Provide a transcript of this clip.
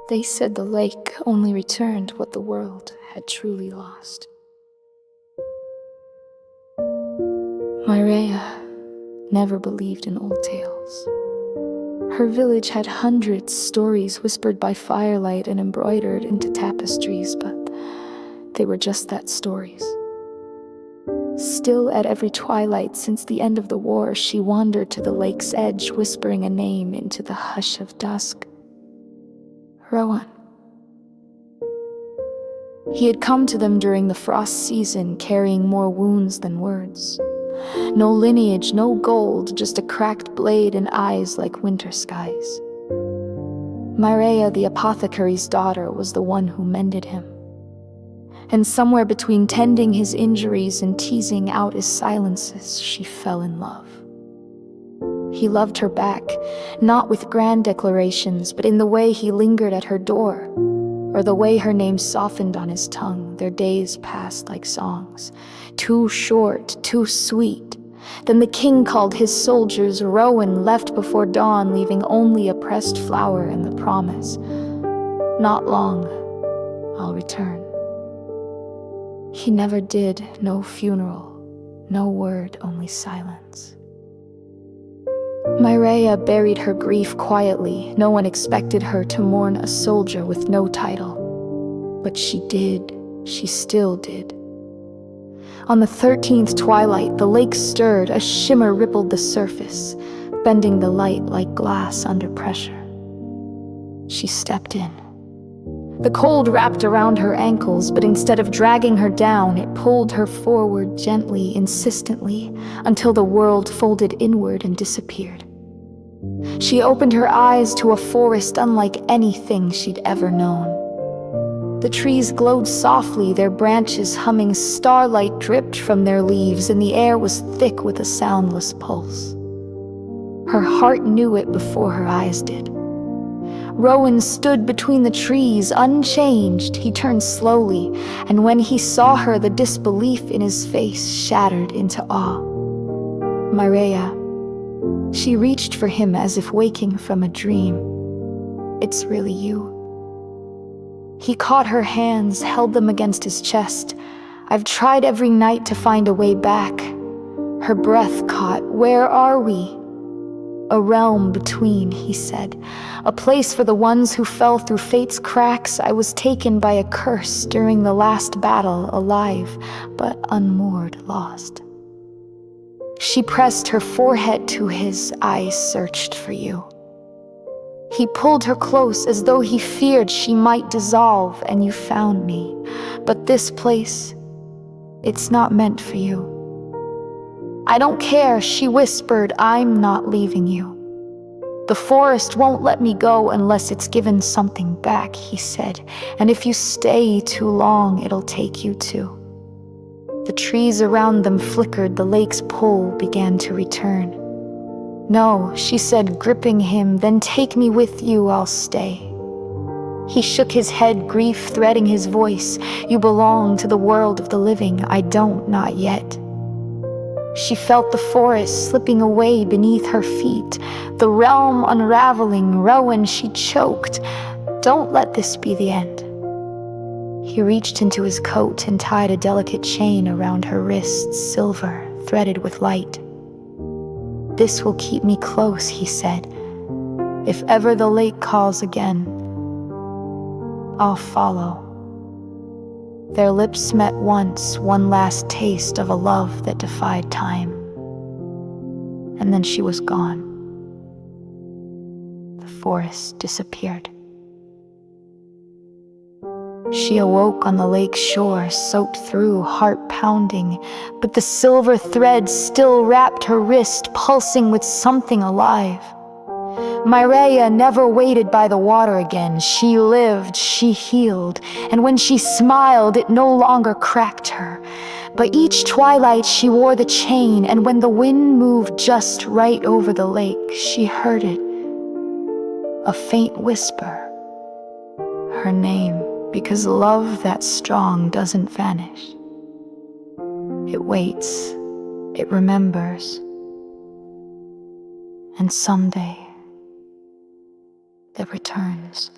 They said the lake only returned what the world had truly lost. Mireia never believed in old tales. Her village had hundreds stories whispered by firelight and embroidered into tapestries, but they were just that, stories. Still, at every twilight since the end of the war, she wandered to the lake's edge, whispering a name into the hush of dusk. Rowan. He had come to them during the frost season, carrying more wounds than words. No lineage, no gold, just a cracked blade and eyes like winter skies. Mireia, the apothecary's daughter, was the one who mended him. And somewhere between tending his injuries and teasing out his silences, she fell in love. He loved her back, not with grand declarations, but in the way he lingered at her door, or the way her name softened on his tongue. Their days passed like songs, too short, too sweet. Then the king called his soldiers. Rowan left before dawn, leaving only a pressed flower and the promise, "Not long, I'll return." He never did. No funeral, no word, only silence. Mireia buried her grief quietly. No one expected her to mourn a soldier with no title. But she did. She still did. On the 13th twilight, the lake stirred. A shimmer rippled the surface, bending the light like glass under pressure. She stepped in. The cold wrapped around her ankles, but instead of dragging her down, it pulled her forward gently, insistently, until the world folded inward and disappeared. She opened her eyes to a forest unlike anything she'd ever known. The trees glowed softly, their branches humming. Starlight dripped from their leaves, and the air was thick with a soundless pulse. Her heart knew it before her eyes did. Rowan stood between the trees, unchanged. He turned slowly, and when he saw her, the disbelief in his face shattered into awe. Mireia. She reached for him as if waking from a dream. "It's really you." He caught her hands, held them against his chest. "I've tried every night to find a way back." Her breath caught. "Where are we?" "A realm between," he said. "A place for the ones who fell through fate's cracks. I was taken by a curse during the last battle, alive, but unmoored, lost." She pressed her forehead to his. "I searched for you." He pulled her close as though he feared she might dissolve. "And you found me. But this place, it's not meant for you." "I don't care," she whispered. "I'm not leaving you." "The forest won't let me go unless it's given something back," he said. "And if you stay too long, it'll take you too." The trees around them flickered. The lake's pull began to return. "No," she said, gripping him. "Then take me with you, I'll stay." He shook his head, grief threading his voice. "You belong to the world of the living. I don't, not yet." She felt the forest slipping away beneath her feet, the realm unraveling. "Rowan," she choked, "don't let this be the end." He reached into his coat and tied a delicate chain around her wrists, silver, threaded with light. "This will keep me close," he said. "If ever the lake calls again, I'll follow." Their lips met once, one last taste of a love that defied time. And then she was gone. The forest disappeared. She awoke on the lake shore, soaked through, heart pounding, but the silver thread still wrapped her wrist, pulsing with something alive. Mireia never waited by the water again. She lived, she healed, and when she smiled, it no longer cracked her. But each twilight she wore the chain, and when the wind moved just right over the lake, she heard it, a faint whisper, her name. Because love that strong doesn't vanish. It waits, it remembers, and someday it returns.